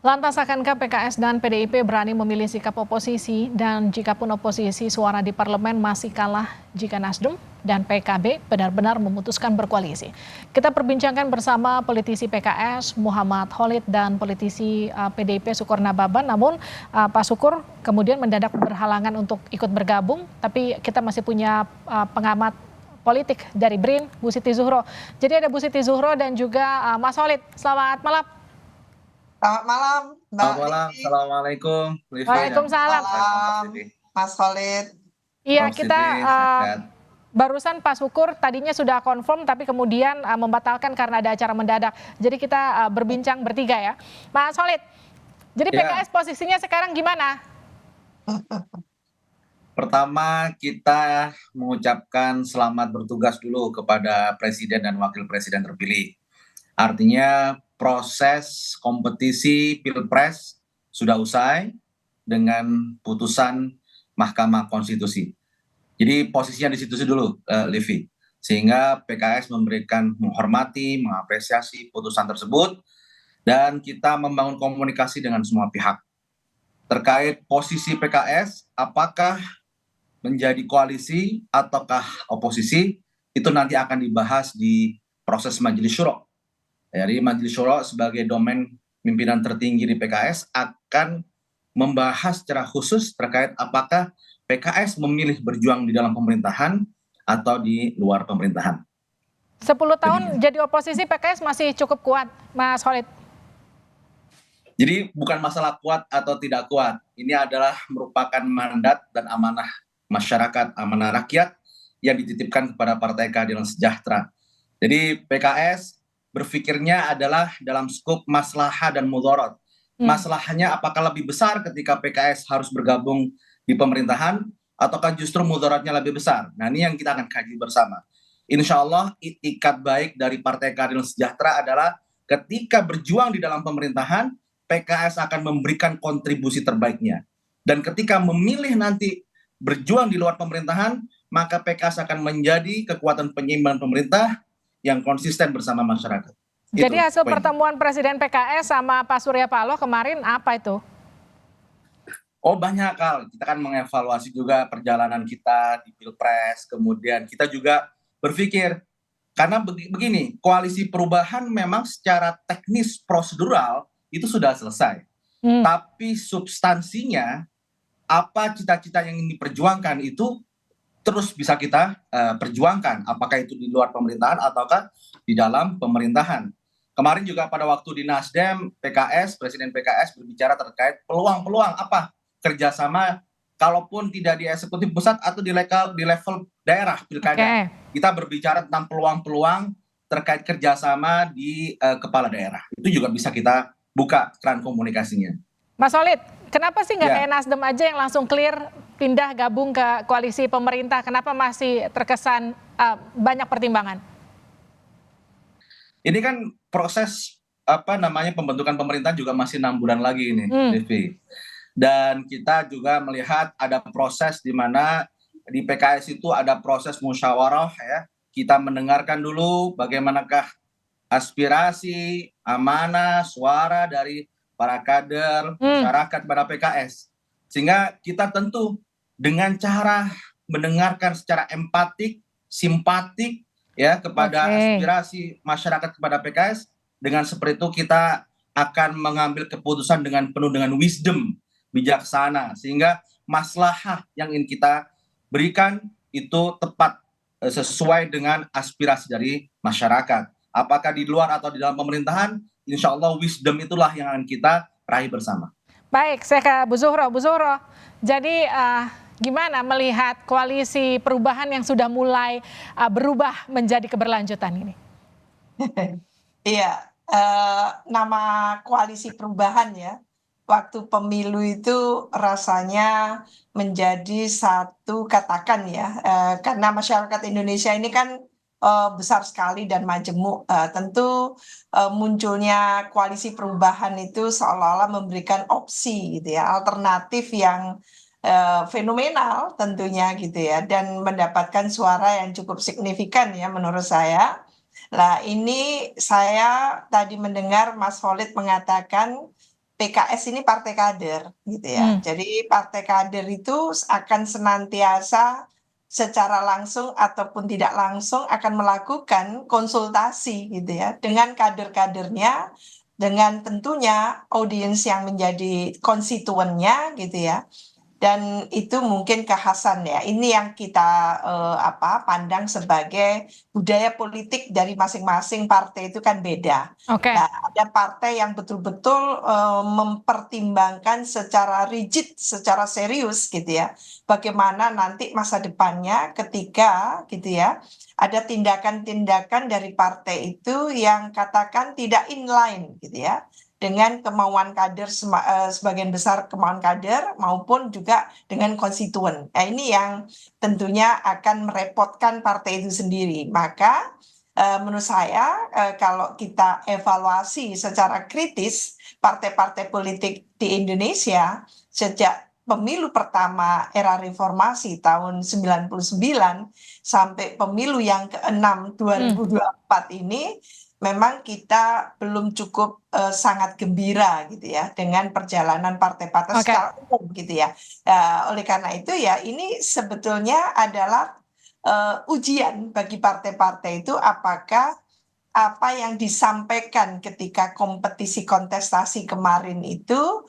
Lantas akankah PKS dan PDIP berani memilih sikap oposisi dan jikapun oposisi suara di parlemen masih kalah jika Nasdem dan PKB benar-benar memutuskan berkoalisi? Kita perbincangkan bersama politisi PKS Muhammad Khalid dan politisi PDIP Syukur Nababan. Namun Pak Syukur kemudian mendadak berhalangan untuk ikut bergabung, tapi kita masih punya pengamat politik dari BRIN, Bu Siti Zuhro. Jadi ada Bu Siti Zuhro dan juga Mas Khalid. Selamat malam. Selamat malam, Mbak Selamat malam, Livi. Assalamualaikum. Livi dan Waalaikumsalam. Malam, Mas Khalid. Iya, Mas kita Siti, sehat. barusan Pak Syukur tadinya sudah confirm tapi kemudian membatalkan karena ada acara mendadak. Jadi kita berbincang bertiga ya. Mas Khalid, jadi Ya. PKS posisinya sekarang gimana? Pertama, kita mengucapkan selamat bertugas dulu kepada Presiden dan Wakil Presiden terpilih. Artinya proses kompetisi Pilpres sudah usai dengan putusan Mahkamah Konstitusi. Jadi posisinya di situ dulu, Livi. Sehingga PKS menghormati, mengapresiasi putusan tersebut, dan kita membangun komunikasi dengan semua pihak. Terkait posisi PKS, apakah menjadi koalisi ataukah oposisi, itu nanti akan dibahas di proses Majelis Syuro. Jadi Majelis Syuro sebagai domain pimpinan tertinggi di PKS akan membahas secara khusus terkait apakah PKS memilih berjuang di dalam pemerintahan atau di luar pemerintahan. 10 tahun jadi oposisi PKS masih cukup kuat, Mas Khalid. Jadi bukan masalah kuat atau tidak kuat. Ini adalah merupakan mandat dan amanah masyarakat, amanah rakyat yang dititipkan kepada Partai Keadilan Sejahtera. Jadi PKS berpikirnya adalah dalam skop maslahah dan mudharat. Masalahnya apakah lebih besar ketika PKS harus bergabung di pemerintahan ataukah justru mudaratnya lebih besar? Nah, ini yang kita akan kaji bersama. Insya Allah itikad baik dari Partai Keadilan Sejahtera adalah ketika berjuang di dalam pemerintahan, PKS akan memberikan kontribusi terbaiknya. Dan ketika memilih nanti berjuang di luar pemerintahan, maka PKS akan menjadi kekuatan penyeimbang pemerintah yang konsisten bersama masyarakat. Jadi hasil pertemuan Presiden PKS sama Pak Surya Paloh kemarin apa itu? Oh, banyak hal. Kita kan mengevaluasi juga perjalanan kita di Pilpres, kemudian kita juga berpikir, karena begini, koalisi perubahan memang secara teknis prosedural itu sudah selesai. Tapi substansinya, apa cita-cita yang ingin diperjuangkan itu terus bisa kita perjuangkan, apakah itu di luar pemerintahan ataukah di dalam pemerintahan. Kemarin juga pada waktu di Nasdem, PKS, Presiden PKS berbicara terkait peluang-peluang apa kerjasama, kalaupun tidak di eksekutif pusat atau di level daerah pilkada. Kita berbicara tentang peluang-peluang terkait kerjasama di kepala daerah. Itu juga bisa kita buka keran komunikasinya. Mas Khalid, kenapa sih nggak kayak Nasdem aja yang langsung clear pindah gabung ke koalisi pemerintah? Kenapa masih terkesan banyak pertimbangan? Ini kan proses pembentukan pemerintahan juga masih 6 bulan lagi ini, Devi. Dan kita juga melihat ada proses di mana di PKS itu ada proses musyawarah ya. Kita mendengarkan dulu bagaimanakah aspirasi, amanah, suara dari para kader, masyarakat pada PKS. Sehingga kita tentu dengan cara mendengarkan secara empatik, simpatik ya kepada aspirasi masyarakat kepada PKS, dengan seperti itu kita akan mengambil keputusan dengan penuh dengan wisdom, bijaksana, sehingga maslahah yang ingin kita berikan itu tepat sesuai dengan aspirasi dari masyarakat. Apakah di luar atau di dalam pemerintahan, insya Allah wisdom itulah yang akan kita raih bersama. Baik, saya ke Bu Zuhro. Bu Zuhro, jadi gimana melihat koalisi perubahan yang sudah mulai berubah menjadi keberlanjutan ini? Iya, nama koalisi perubahan ya, waktu pemilu itu rasanya menjadi satu katakan ya, karena masyarakat Indonesia ini kan besar sekali dan majemuk. Tentu munculnya koalisi perubahan itu seolah-olah memberikan opsi gitu ya, alternatif yang fenomenal tentunya gitu ya, dan mendapatkan suara yang cukup signifikan ya menurut saya. Nah, ini saya tadi mendengar Mas Khalid mengatakan PKS ini partai kader gitu ya. Jadi partai kader itu akan senantiasa secara langsung ataupun tidak langsung akan melakukan konsultasi gitu ya dengan kader-kadernya, dengan tentunya audiens yang menjadi konstituennya gitu ya. Dan itu mungkin kekhasan ya. Ini yang kita pandang sebagai budaya politik dari masing-masing partai itu kan beda. Oke. Nah, ada partai yang betul-betul mempertimbangkan secara rigid, secara serius gitu ya. Bagaimana nanti masa depannya ketika gitu ya, ada tindakan-tindakan dari partai itu yang katakan tidak inline gitu ya dengan kemauan kader, sebagian besar kemauan kader maupun juga dengan konstituen. Nah, ini yang tentunya akan merepotkan partai itu sendiri. Maka menurut saya kalau kita evaluasi secara kritis partai-partai politik di Indonesia sejak pemilu pertama era reformasi tahun 99 sampai pemilu yang ke-6 2024 ini memang kita belum cukup sangat gembira gitu ya dengan perjalanan partai-partai secara umum gitu ya. Oleh karena itu ya ini sebetulnya adalah ujian bagi partai-partai itu apakah apa yang disampaikan ketika kompetisi kontestasi kemarin itu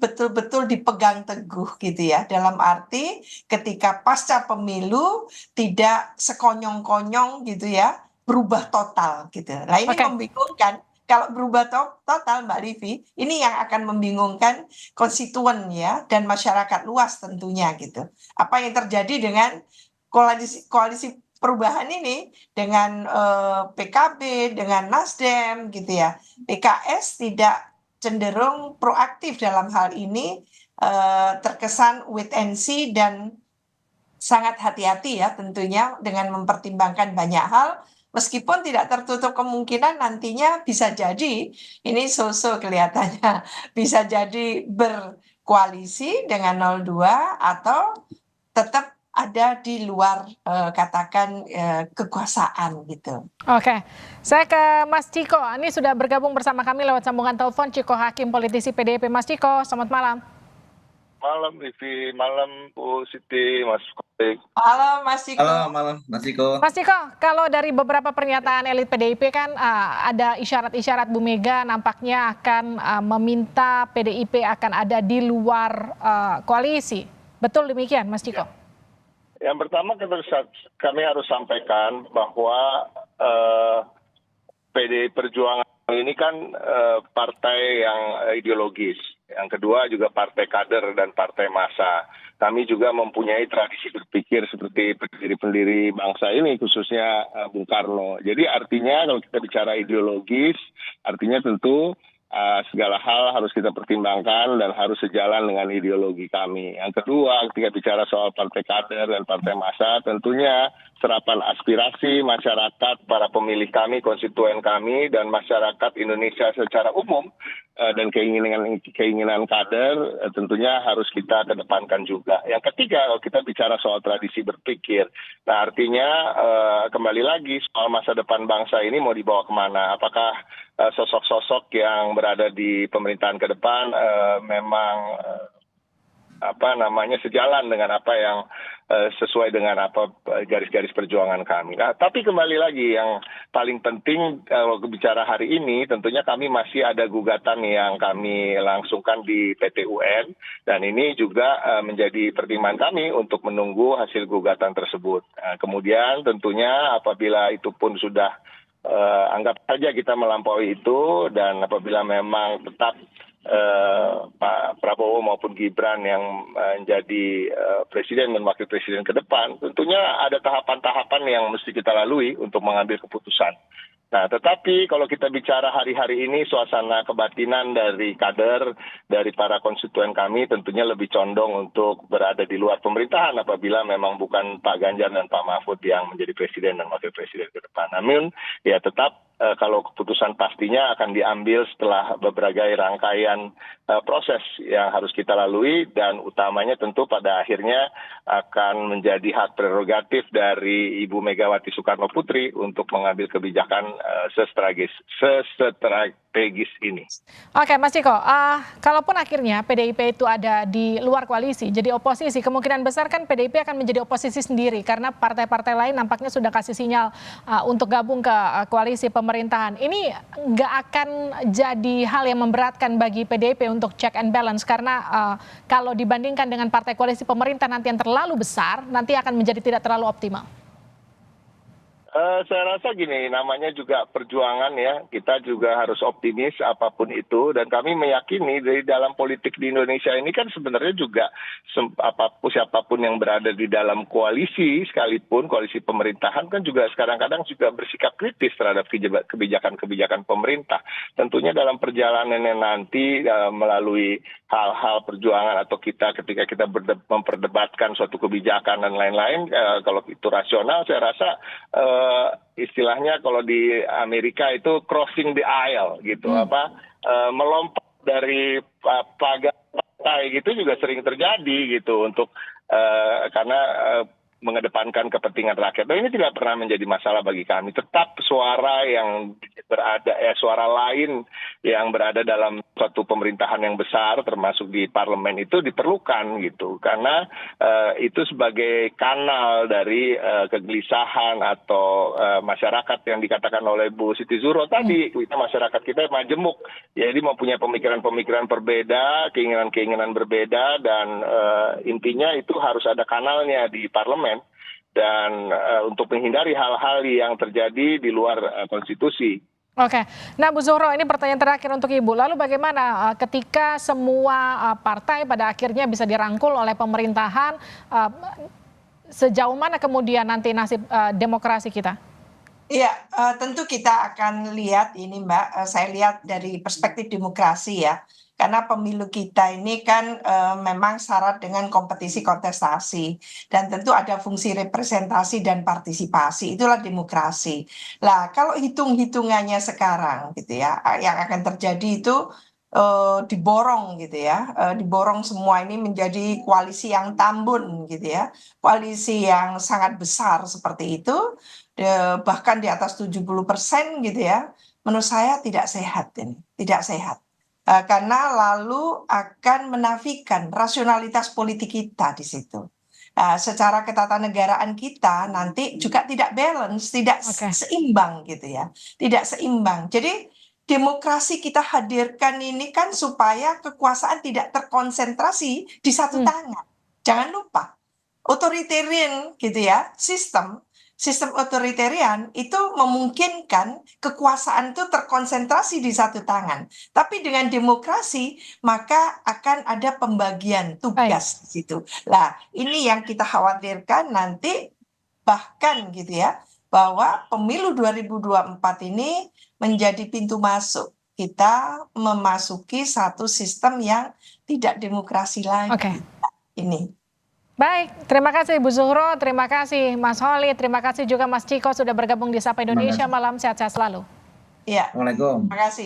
betul-betul dipegang teguh gitu ya. Dalam arti ketika pasca pemilu tidak sekonyong-konyong gitu ya, berubah total gitu. Nah ini membingungkan. Kalau berubah total Mbak Livi, ini yang akan membingungkan konstituen ya dan masyarakat luas tentunya gitu. Apa yang terjadi dengan koalisi perubahan ini dengan PKB, dengan Nasdem gitu ya. PKS tidak cenderung proaktif dalam hal ini, terkesan wait and see dan sangat hati-hati ya tentunya dengan mempertimbangkan banyak hal. Meskipun tidak tertutup kemungkinan nantinya bisa jadi ini so-so kelihatannya bisa jadi berkoalisi dengan 02 atau tetap ada di luar katakan kekuasaan gitu. Oke, saya ke Mas Ciko. Ini sudah bergabung bersama kami lewat sambungan telepon Ciko Hakim, politisi PDIP. Mas Ciko, selamat malam. Malam Livi, malam Bu Siti, Mas Kotek. Halo Mas Ciko. Halo malam Mas Ciko. Mas Ciko, kalau dari beberapa pernyataan elit PDIP kan ada isyarat-isyarat Bu Mega nampaknya akan meminta PDIP akan ada di luar koalisi. Betul demikian Mas Ciko? Yang pertama kami harus sampaikan bahwa PDI Perjuangan ini kan partai yang ideologis. Yang kedua juga partai kader dan partai massa. Kami juga mempunyai tradisi berpikir seperti pendiri-pendiri bangsa ini, khususnya Bung Karno. Jadi artinya kalau kita bicara ideologis, artinya tentu segala hal harus kita pertimbangkan dan harus sejalan dengan ideologi kami. Yang kedua, ketika bicara soal partai kader dan partai massa, tentunya serapan aspirasi masyarakat, para pemilih kami, konstituen kami, dan masyarakat Indonesia secara umum, dan keinginan kader tentunya harus kita kedepankan juga. Yang ketiga, kalau kita bicara soal tradisi berpikir, nah artinya kembali lagi soal masa depan bangsa ini mau dibawa kemana? Apakah sosok-sosok yang berada di pemerintahan ke depan memang sejalan dengan apa yang sesuai dengan apa garis-garis perjuangan kami. Nah, tapi kembali lagi yang paling penting kalau bicara hari ini tentunya kami masih ada gugatan yang kami langsungkan di PT UN dan ini juga menjadi pertimbangan kami untuk menunggu hasil gugatan tersebut. Kemudian tentunya apabila itu pun sudah anggap saja kita melampaui itu dan apabila memang tetap Pak Prabowo maupun Gibran yang menjadi presiden dan wakil presiden ke depan, tentunya ada tahapan-tahapan yang mesti kita lalui untuk mengambil keputusan. Nah, tetapi kalau kita bicara hari-hari ini suasana kebatinan dari kader, dari para konstituen kami tentunya lebih condong untuk berada di luar pemerintahan apabila memang bukan Pak Ganjar dan Pak Mahfud yang menjadi presiden dan wakil presiden ke depan. Namun, ya tetap kalau keputusan pastinya akan diambil setelah beberapa rangkaian proses yang harus kita lalui dan utamanya tentu pada akhirnya akan menjadi hak prerogatif dari Ibu Megawati Soekarno Putri untuk mengambil kebijakan sestrategis strategis ini. Oke, Mas Ciko, kalaupun akhirnya PDIP itu ada di luar koalisi, jadi oposisi, kemungkinan besar kan PDIP akan menjadi oposisi sendiri karena partai-partai lain nampaknya sudah kasih sinyal untuk gabung ke koalisi pemerintahan. Ini nggak akan jadi hal yang memberatkan bagi PDIP untuk check and balance karena kalau dibandingkan dengan partai koalisi pemerintah nanti yang terlalu besar, nanti akan menjadi tidak terlalu optimal. Saya rasa gini, namanya juga perjuangan ya, kita juga harus optimis apapun itu, dan kami meyakini dari dalam politik di Indonesia ini kan sebenarnya juga siapapun yang berada di dalam koalisi sekalipun, koalisi pemerintahan kan juga kadang-kadang juga bersikap kritis terhadap kebijakan-kebijakan pemerintah. Tentunya dalam perjalanannya nanti melalui hal-hal perjuangan atau ketika kita memperdebatkan suatu kebijakan dan lain-lain, kalau itu rasional saya rasa istilahnya kalau di Amerika itu crossing the aisle gitu, melompat dari pagar partai gitu juga sering terjadi gitu untuk karena mengedepankan kepentingan rakyat. Dan ini tidak pernah menjadi masalah bagi kami. Tetap suara yang berada, suara lain yang berada dalam suatu pemerintahan yang besar, termasuk di parlemen itu diperlukan gitu. Karena itu sebagai kanal dari kegelisahan atau masyarakat yang dikatakan oleh Bu Siti Zuro tadi. Masyarakat kita majemuk, jadi mempunyai pemikiran-pemikiran berbeda, keinginan-keinginan berbeda, dan intinya itu harus ada kanalnya di parlemen. Dan untuk menghindari hal-hal yang terjadi di luar konstitusi. Oke, nah Bu Zuhro, ini pertanyaan terakhir untuk Ibu. Lalu bagaimana ketika semua partai pada akhirnya bisa dirangkul oleh pemerintahan, sejauh mana kemudian nanti nasib demokrasi kita? Iya, tentu kita akan lihat ini Mbak, saya lihat dari perspektif demokrasi ya. Karena pemilu kita ini kan memang syarat dengan kompetisi kontestasi. Dan tentu ada fungsi representasi dan partisipasi, itulah demokrasi. Lah kalau hitung-hitungannya sekarang gitu ya, yang akan terjadi itu diborong gitu ya, diborong semua ini menjadi koalisi yang tambun gitu ya. Koalisi yang sangat besar seperti itu, bahkan di atas 70% gitu ya. Menurut saya tidak sehat ini, tidak sehat. Karena lalu akan menafikan rasionalitas politik kita di situ. Secara ketatanegaraan kita nanti juga tidak balance, tidak seimbang gitu ya, tidak seimbang. Jadi demokrasi kita hadirkan ini kan supaya kekuasaan tidak terkonsentrasi di satu tangan. Jangan lupa, otoritarian gitu ya, sistem otoritarian itu memungkinkan kekuasaan itu terkonsentrasi di satu tangan. Tapi dengan demokrasi maka akan ada pembagian tugas di situ. Nah, ini yang kita khawatirkan nanti bahkan gitu ya, bahwa pemilu 2024 ini menjadi pintu masuk kita memasuki satu sistem yang tidak demokrasi lagi. Ini. Baik, terima kasih Bu Zuhro, terima kasih Mas Holid, terima kasih juga Mas Ciko sudah bergabung di Sapa Indonesia Malam, sehat-sehat selalu. Iya. Assalamualaikum. Terima kasih.